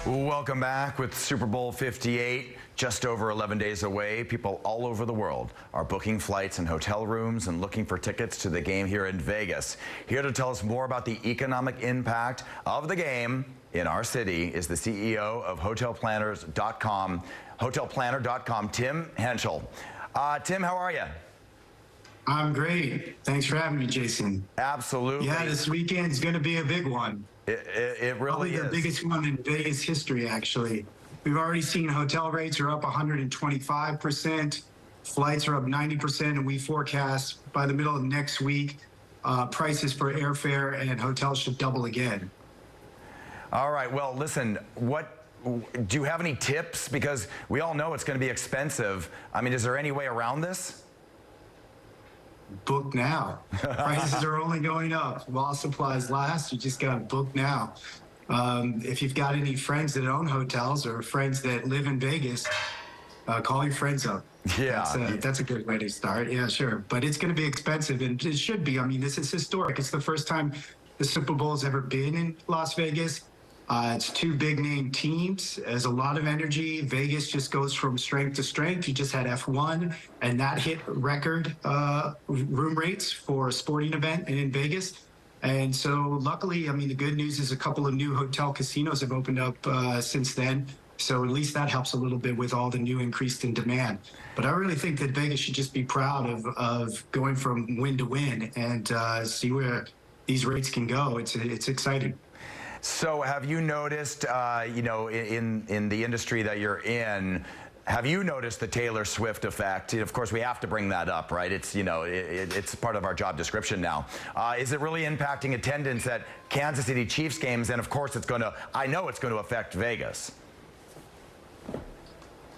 Welcome back with Super Bowl LVIII, just over 11 days away. People all over the world are booking flights and hotel rooms and looking for tickets to the game here in Vegas. Here to tell us more about the economic impact of the game in our city is the CEO of HotelPlanner.com, Tim Hentschel. Tim, how are you? I'm great. Thanks for having me, Jason. Absolutely. Yeah, this weekend's going to be a big one. It really is. Probably the biggest one in Vegas history, actually. We've already seen hotel rates are up 125%. Flights are up 90%, and we forecast by the middle of next week, prices for airfare and hotels should double again. All right. Well, listen, do you have any tips? Because we all know it's going to be expensive. I mean, is there any way around this? Book now. Prices are only going up. While supplies last, you just got to book now. If you've got any friends that own hotels or friends that live in Vegas, call your friends up. Yeah. That's a good way to start. Yeah, sure. But it's going to be expensive, and it should be. I mean, this is historic. It's the first time the Super Bowl has ever been in Las Vegas. It's two big name teams. There's a lot of energy. Vegas just goes from strength to strength. You just had F1, and that hit record room rates for a sporting event in Vegas. And so luckily, I mean, the good news is a couple of new hotel casinos have opened up since then. So at least that helps a little bit with all the new increase in demand. But I really think that Vegas should just be proud of going from win to win and see where these rates can go. It's exciting. So have you noticed, you know, in the industry that you're in, have you noticed the Taylor Swift effect? Of course, we have to bring that up, right? It's, you know, it's part of our job description now. Is it really impacting attendance at Kansas City Chiefs games? And of course, I know it's going to affect Vegas.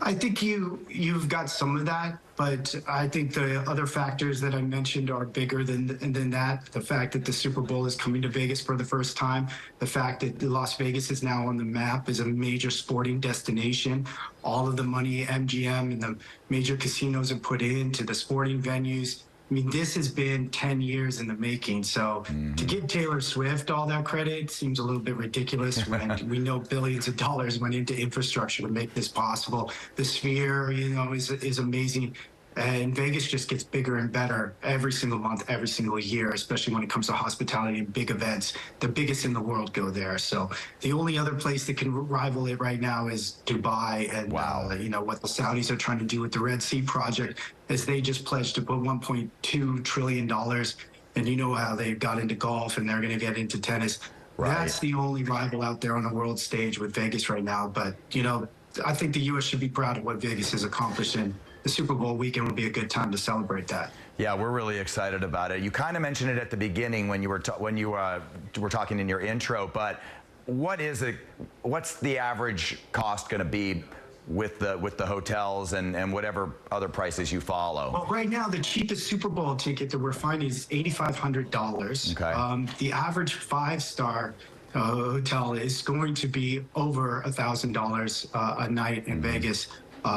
I think you've got some of that, but I think the other factors that I mentioned are bigger than that. The fact that the Super Bowl is coming to Vegas for the first time, the fact that Las Vegas is now on the map as a major sporting destination, all of the money MGM and the major casinos have put into the sporting venues. I mean, this has been 10 years in the making. So to give Taylor Swift all that credit seems a little bit ridiculous when we know billions of dollars went into infrastructure to make this possible. The Sphere, you know, is amazing. And Vegas just gets bigger and better every single month, every single year, especially when it comes to hospitality and big events. The biggest in the world go there. So the only other place that can rival it right now is Dubai. And, wow. You know, what the Saudis are trying to do with the Red Sea project is they just pledged to put $1.2 trillion. And you know how they got into golf and they're going to get into tennis. Right. That's the only rival out there on the world stage with Vegas right now. But, you know, I think the U.S. should be proud of what Vegas has accomplished, and the Super Bowl weekend would be a good time to celebrate that. Yeah, we're really excited about it. You kind of mentioned it at the beginning when you were talking in your intro, but what's the average cost going to be with the hotels and whatever other prices you follow? Well, right now the cheapest Super Bowl ticket that we're finding is $8,500. Okay. The average five-star hotel is going to be over $1,000 a night in Vegas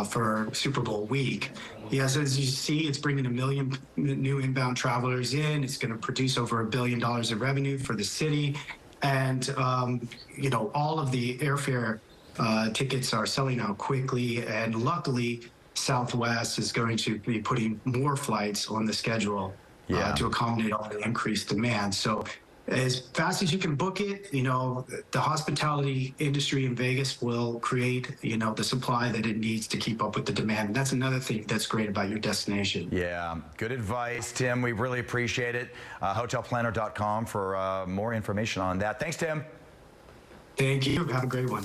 for Super Bowl week. Yes, as you see, it's bringing 1 million new inbound travelers in. It's going to produce over $1 billion of revenue for the city. And, you know, all of the airfare tickets are selling out quickly. And luckily, Southwest is going to be putting more flights on the schedule to accommodate all the increased demand. So as fast as you can book it, you know, the hospitality industry in Vegas will create, you know, the supply that it needs to keep up with the demand. And that's another thing that's great about your destination. Yeah, good advice, Tim. We really appreciate it. HotelPlanner.com for more information on that. Thanks, Tim. Thank you. Have a great one.